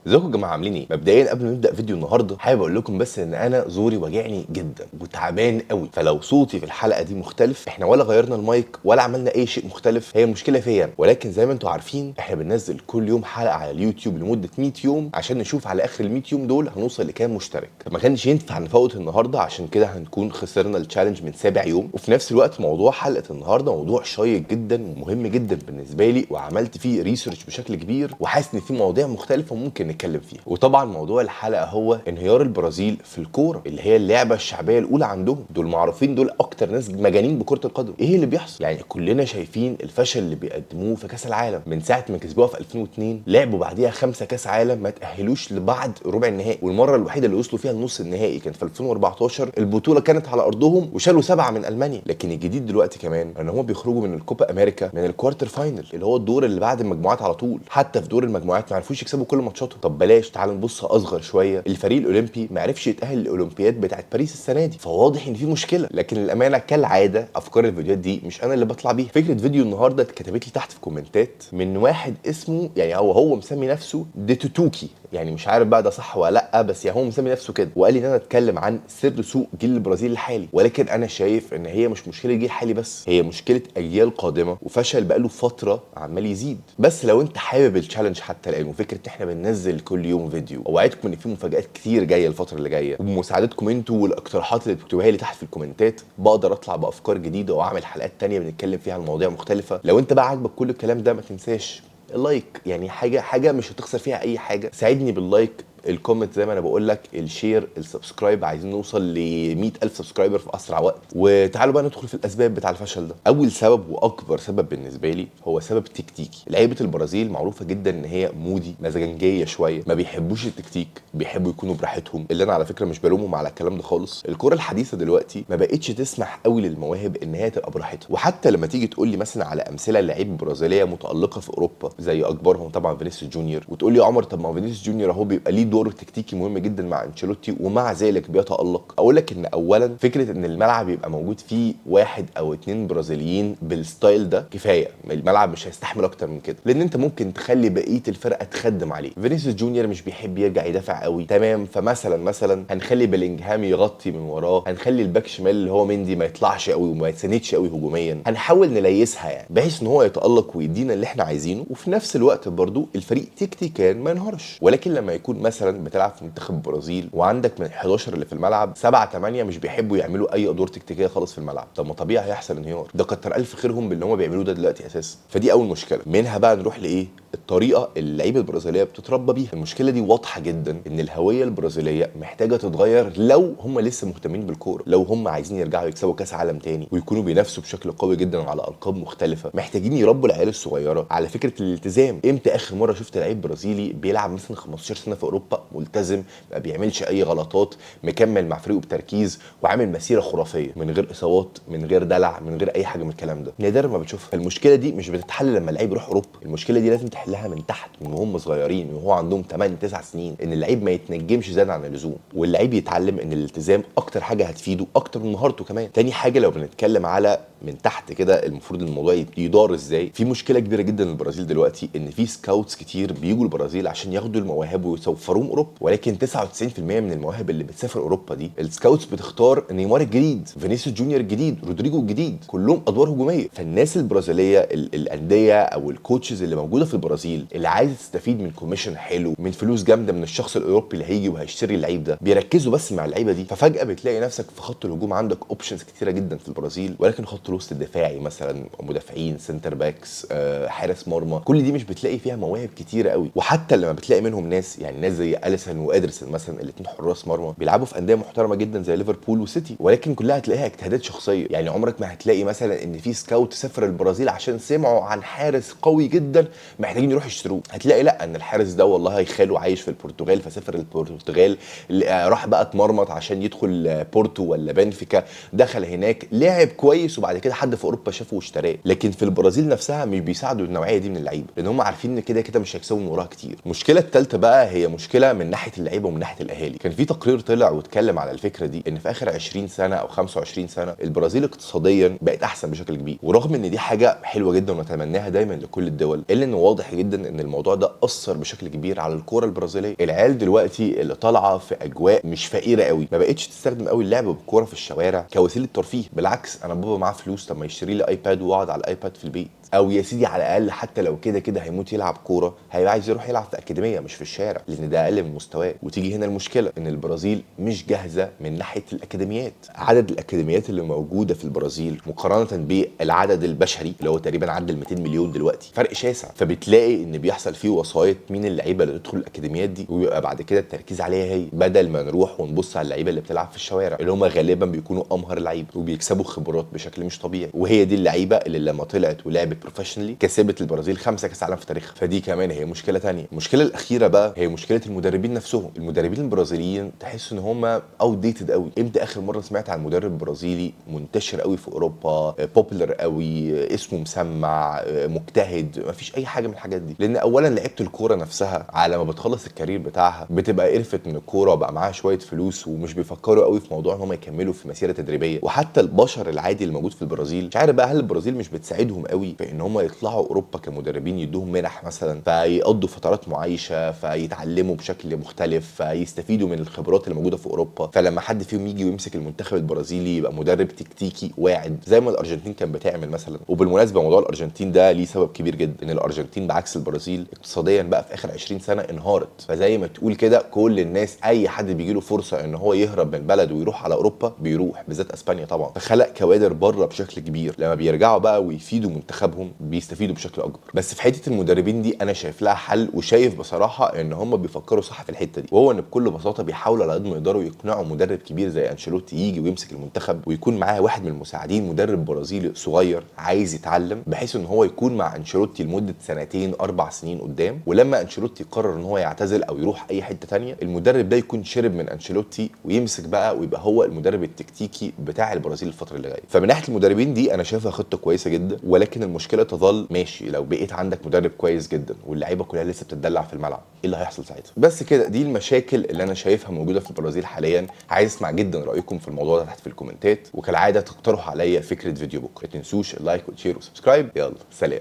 ازيكم يا جماعه عاملين ايه؟ مبدئيا قبل ما نبدا فيديو النهارده حابب اقول لكم بس ان انا زوري واجعني جدا وتعبان قوي، فلو صوتي في الحلقه دي مختلف احنا ولا غيرنا المايك ولا عملنا اي شيء مختلف، هي المشكله فيا أنا. ولكن زي ما انتم عارفين احنا بننزل كل يوم حلقه على اليوتيوب لمده 100 يوم عشان نشوف على اخر ال 100 يوم دول هنوصل لكام مشترك. فما كانش ينفع نفوت النهارده عشان كده هنكون خسرنا التشالنج من سابع يوم. وفي نفس الوقت موضوع حلقه النهارده موضوع شيق جدا ومهم جدا بالنسبه لي، وعملت فيه ريسيرش بشكل كبير وحاسس ان في مواضيع مختلفه ممكن نتكلم فيها. وطبعا موضوع الحلقه هو انهيار البرازيل في الكوره اللي هي اللعبه الشعبيه الاولى عندهم. دول معروفين، دول اكتر ناس مجانين بكره القدم. ايه اللي بيحصل؟ يعني كلنا شايفين الفشل اللي بيقدموه في كاس العالم من ساعه ما كسبوها في 2002. لعبوا بعديها 5 كاس عالم ما تاهلوش لبعد ربع النهائي، والمره الوحيده اللي وصلوا فيها لنص النهائي كانت في 2014. البطوله كانت على ارضهم وشالوا 7 من المانيا. لكن الجديد دلوقتي كمان ان هم بيخرجوا من الكوبا امريكا من الكوارتر فاينل اللي هو الدور اللي بعد المجموعات على طول. حتى في دور المجموعات ما عرفوش يكسبوا كل ماتشاتهم. طب بلاش، تعال نبص اصغر شويه. الفريق الاولمبي ما عرفش يتاهل للاولمبياد بتاعت باريس السنه دي، فواضح ان في مشكله. لكن الامانه كالعاده افكار الفيديوهات دي مش انا اللي بطلع بيها. فكره فيديو النهارده اتكتبت لي تحت في كومنتات من واحد اسمه، يعني هو مسمي نفسه ديتوتوكي، يعني مش عارف بقى ده صح ولا لا، بس يعني هو مسمي نفسه كده، وقال لي ان انا اتكلم عن سر سوء جيل البرازيل الحالي. ولكن انا شايف ان هي مش مشكله جيل حالي بس، هي مشكله اجيال قادمه وفشل بقاله فتره عمال يزيد. بس لو انت حابب التشالنج حتى الان وفكره ان احنا بننزل كل يوم فيديو، اوعدكم ان في مفاجات كتير جايه الفتره اللي جايه، وبمساعدتكم انتوا والاقتراحات اللي بتكتبوها لي تحت في الكومنتات بقدر اطلع بافكار جديده واعمل حلقات تانية بنتكلم فيها عن مواضيع مختلفه. لو انت بقى عاجبك كل الكلام ده ما تنساش اللايك، يعني حاجه مش هتخسر فيها اي حاجه. ساعدني باللايك، الكومنت زي ما انا بقول لك، الشير، السبسكرايب. عايزين نوصل ل 100,000 سبسكرايبر في اسرع وقت. وتعالوا بقى ندخل في الاسباب بتاع الفشل ده. اول سبب واكبر سبب بالنسبه لي هو سبب تكتيكي. لعيبه البرازيل معروفه جدا ان هي مودي، مزاجنجيه شويه، ما بيحبوش التكتيك، بيحبوا يكونوا براحتهم. اللي انا على فكره مش بلومهم على الكلام ده خالص. الكره الحديثه دلوقتي ما بقتش تسمح قوي للمواهب ان هي تبقى براحتها. وحتى لما تيجي تقول لي مثلا على امثله لعيبه برازيليه متالقه في اوروبا زي اكبرهم طبعا فينيسيوس جونيور، وتقول لي يا عمر طب ما فينيسيوس جونيور اهو بيبقى ليه دور تكتيكي مهم جدا مع انشيلوتي ومع ذلك بيتالق. اقول لك ان اولا فكره ان الملعب يبقى موجود فيه 1 أو 2 برازيليين بالستايل ده كفايه. الملعب مش هيستحمل اكتر من كده، لان انت ممكن تخلي بقيه الفرقه تخدم عليه. فينيسيوس جونيور مش بيحب يرجع يدافع قوي، تمام، فمثلا هنخلي بلينجهام يغطي من وراه، هنخلي الباك شمال اللي هو مندي ما يطلعش قوي وما يتسندش قوي هجوميا، هنحاول نليسها يعني بحيث ان هو يتالق ويدينا اللي احنا عايزينه، وفي نفس الوقت برضو الفريق تكتيكيا ما ينهارش. ولكن لما يكون مثلا بتلعب في منتخب البرازيل وعندك من 11 اللي في الملعب 7 8 مش بيحبوا يعملوا اي ادوار تكتيكيه خالص في الملعب، طب ما طبيعي هيحصل انهيار. ده كتر الف خيرهم باللي هم بيعملوه ده دلوقتي اساسا. فدي اول مشكله. منها بقى نروح لايه؟ الطريقه اللي اللعيبه البرازيليه بتتربى بيها. المشكله دي واضحه جدا ان الهويه البرازيليه محتاجه تتغير لو هم لسه مهتمين بالكوره، لو هم عايزين يرجعوا يكسبوا كاس عالم تاني ويكونوا بينافسوا بشكل قوي جدا على القاب مختلفه. محتاجين يربوا العيال الصغيره على فكره الالتزام. امتى اخر مره شفت لعيب برازيلي بيلعب مثلا 15 سنه في اوروبا ملتزم، ما بيعملش اي غلطات، مكمل مع فريقه بتركيز وعامل مسيره خرافيه من غير اصابات، من غير دلع، من غير اي حاجه من الكلام ده؟ نادرا ما بتشوفها. فالمشكله دي مش بتتحل لما اللعيب يروح اوروبا، المشكله دي لازم تحلها من تحت من وهم صغيرين، وهو عندهم 8 9 سنين، ان اللعيب ما يتنجمش زياده عن اللزوم، واللعيب يتعلم ان الالتزام اكتر حاجه هتفيده اكتر من مهارته كمان. تاني حاجه لو بنتكلم على من تحت كده المفروض الموضوع يدار ازاي، في مشكله كبيره جدا للبرازيل دلوقتي ان في سكاوتس كتير بيجوا البرازيل عشان ياخدوا المواهب ويسفروهم اوروبا. ولكن 99% من المواهب اللي بتسافر اوروبا دي السكاوتس بتختار نيمار الجديد، فينيسيوس جونيور الجديد، رودريجو الجديد، كلهم ادوار هجوميه. فالناس البرازيليه الانديه او الكوتشز اللي موجوده في البرازيل اللي عايزه تستفيد من كوميشن حلو، من فلوس جامده من الشخص الاوروبي اللي هيجي وهيشتري اللعيب ده، بيركزوا بس مع اللعيبه دي. ففجاه بتلاقي نفسك في خط الهجوم عندك اوبشنز كتيره جدا في البرازيل، ولكن خط الوسط الدفاعي مثلا مدافعين، سنتر باكس، حارس مرمى، كل دي مش بتلاقي فيها مواهب كتيره قوي. وحتى لما بتلاقي منهم ناس، يعني ناس زي اليسون وادرسون مثلا الاثنين حراس مرمى بيلعبوا في انديه محترمه جدا زي ليفربول وسيتي، ولكن كلها هتلاقيها اجتهادات شخصيه. يعني عمرك ما هتلاقي مثلا ان في سكاوت سافر البرازيل عشان سمعوا عن حارس قوي جدا محتاجين يروحوا يشتروه. هتلاقي لا، ان الحارس ده والله خاله عايش في البرتغال فسافر البرتغال، راح بقى اتمرمط عشان يدخل بورتو ولا بنفيكا، دخل هناك لعب كويس وبعد كده حد في اوروبا شافه واشتراه. لكن في البرازيل نفسها مش بيساعدوا النوعيه دي من اللعيبه، لان هم عارفين ان كده كده مش هيكسبوا من وراها كتير. المشكله الثالثه بقى هي مشكله المشكله من ناحيه اللعيبه ومن ناحيه الاهالي. كان في تقرير طلع واتكلم على الفكره دي، ان في اخر 20 سنه او 25 سنه البرازيل اقتصاديا بقت احسن بشكل كبير، ورغم ان دي حاجه حلوه جدا ونتمناها دايما لكل الدول، الا انه واضح جدا ان الموضوع ده اثر بشكل كبير على الكوره البرازيليه. العيال دلوقتي اللي طالعه في اجواء مش فقيره قوي ما بقتش تستخدم قوي اللعب بالكوره في الشوارع كوسيله ترفيه. بالعكس، انا بابا معاه فلوس، طب ما يشتري لي ايباد واقعد على الايباد في البيت، او يا سيدي على الاقل حتى لو كده كده هيموت يلعب كوره هيبقى عايز يروح يلعب في اكاديميه مش في الشارع، لان ده اقل من مستواه. وتيجي هنا المشكله ان البرازيل مش جاهزه من ناحيه الاكاديميات. عدد الاكاديميات اللي موجوده في البرازيل مقارنه بالعدد البشري اللي هو تقريبا عدى ال 200 مليون دلوقتي فرق شاسع، فبتلاقي ان بيحصل فيه وسايط مين اللعيبه اللي تدخل الاكاديميات دي، ويبقى بعد كده التركيز عليها هي، بدل ما نروح ونبص على اللعيبه اللي بتلعب في الشوارع اللي هم غالبا بيكونوا امهر لعيبه وبيكسبوا خبرات بشكل مش طبيعي. وهي دي اللعيبه اللي لما طلعت ولعبت بروفيشنالي كسبت البرازيل 5 كاس عالم في تاريخها. فدي كمان هي مشكله ثانيه. المشكله الاخيره بقى هي مشكله المدربين نفسهم. المدربين البرازيليين تحس ان هم اوت ديتد قوي. امتى اخر مره سمعت عن مدرب برازيلي منتشر قوي في اوروبا، بوبولار قوي، اسمه مسمع، مجتهد؟ مفيش اي حاجه من الحاجات دي. لان اولا لعيبه الكوره نفسها على ما بتخلص الكارير بتاعها بتبقى قرفت من الكوره وبقى معاها شويه فلوس ومش بيفكروا قوي في موضوع ان هم يكملوا في مسيره تدريبيه. وحتى البشر العادي اللي موجود في البرازيل مش عارف بقى هل البرازيل مش بتساعدهم قوي في ان هم يطلعوا اوروبا كمدربين، يدوهم منح مثلا فيقضوا فترات معايشه فيتعلموا بشكل مختلف فيستفيدوا من الخبرات اللي موجوده في اوروبا، فلما حد فيهم يجي ويمسك المنتخب البرازيلي يبقى مدرب تكتيكي واعد زي ما الارجنتين كان بتعمل مثلا. وبالمناسبه موضوع الارجنتين ده ليه سبب كبير جدا، ان الارجنتين بعكس البرازيل اقتصاديا بقى في اخر 20 سنه انهارت. فزي ما تقول كده كل الناس اي حد بيجي له فرصه ان هو يهرب من بلده ويروح على اوروبا بيروح، بالذات اسبانيا طبعا. فخلق كوادر بره بشكل كبير، لما بيرجعوا بقى ويفيدوا منتخبهم بيستفيدوا بشكل اكبر. بس في حته المدربين دي انا شايف لها حل، وشايف بصراحه ان هم بيفكروا صح في الحته دي، وهو ان بكل بساطه بيحاولوا على قد ما يقدروا يقنعوا مدرب كبير زي انشيلوتي يجي ويمسك المنتخب ويكون معاه واحد من المساعدين مدرب برازيلي صغير عايز يتعلم، بحيث ان هو يكون مع انشيلوتي لمده سنتين 4 سنين قدام. ولما انشيلوتي يقرر ان هو يعتزل او يروح اي حته ثانيه المدرب ده يكون شرب من انشيلوتي ويمسك بقى ويبقى هو المدرب التكتيكي بتاع البرازيل الفتره اللي جايه. فمن ناحيه المدربين دي انا شايفها خطه كويسه جدا، ولكن المشكله تظل ماشي لو بقيت عندك مدرب كويس جدا واللعيبه كلها لسه بتدلع في الملعب ايه اللي هيحصل ساعتها؟ بس كده دي المشاكل اللي انا شايفها موجوده في البرازيل حاليا. عايز اسمع جدا رايكم في الموضوع ده تحت في الكومنتات، وكالعاده تقترحوا عليا فكره فيديو بكره. ما تنسوش اللايك والشير والسبسكرايب. يلا سلام.